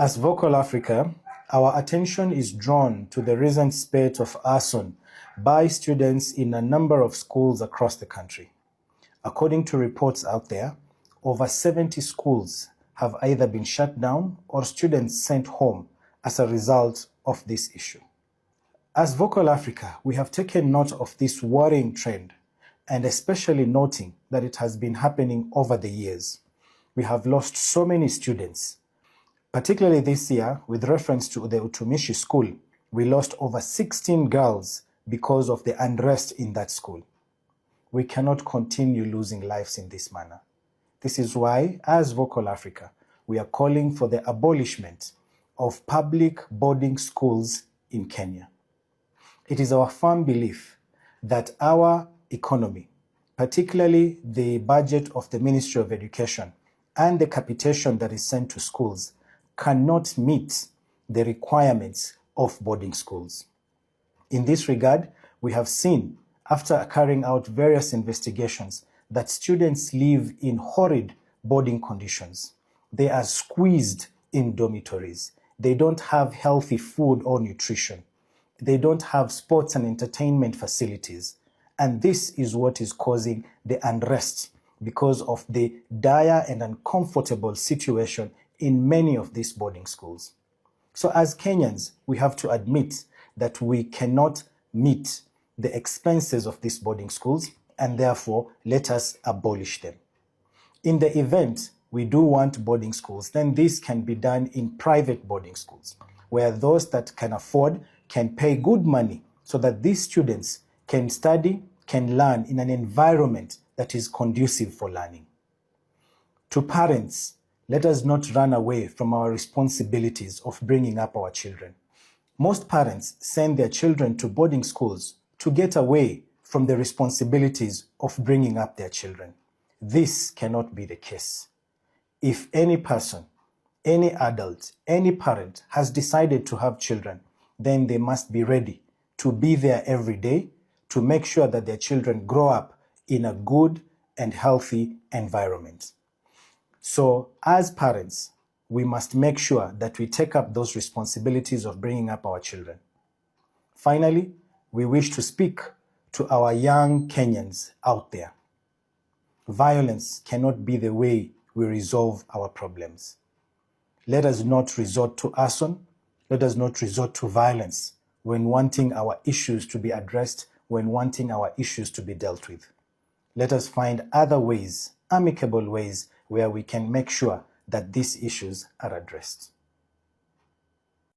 As Vocal Africa, our attention is drawn to the recent spate of arson by students in a number of schools across the country. According to reports out there, over 70 schools have either been shut down or students sent home as a result of this issue. As Vocal Africa, we have taken note of this worrying trend, and especially noting that it has been happening over the years. We have lost so many students. Particularly this year, with reference to the Utumishi school, we lost over 16 girls because of the unrest in that school. We cannot continue losing lives in this manner. This is why, as Vocal Africa, we are calling for the abolishment of public boarding schools in Kenya. It is our firm belief that our economy, particularly the budget of the Ministry of Education and the capitation that is sent to schools, cannot meet the requirements of boarding schools. In this regard, we have seen, after carrying out various investigations, that students live in horrid boarding conditions. They are squeezed in dormitories. They don't have healthy food or nutrition. They don't have sports and entertainment facilities. And this is what is causing the unrest because of the dire and uncomfortable situation in many of these boarding schools. So as Kenyans, we have to admit that we cannot meet the expenses of these boarding schools, and therefore let us abolish them. In the event we do want boarding schools, then this can be done in private boarding schools, where those that can afford can pay good money so that these students can study, can learn in an environment that is conducive for learning. To parents, let us not run away from our responsibilities of bringing up our children. Most parents send their children to boarding schools to get away from the responsibilities of bringing up their children. This cannot be the case. If any person, any adult, any parent has decided to have children, then they must be ready to be there every day to make sure that their children grow up in a good and healthy environment. So as parents, we must make sure that we take up those responsibilities of bringing up our children. Finally, we wish to speak to our young Kenyans out there. Violence cannot be the way we resolve our problems. Let us not resort to arson. Let us not resort to violence when wanting our issues to be addressed, when wanting our issues to be dealt with. Let us find other ways, amicable ways, where we can make sure that these issues are addressed.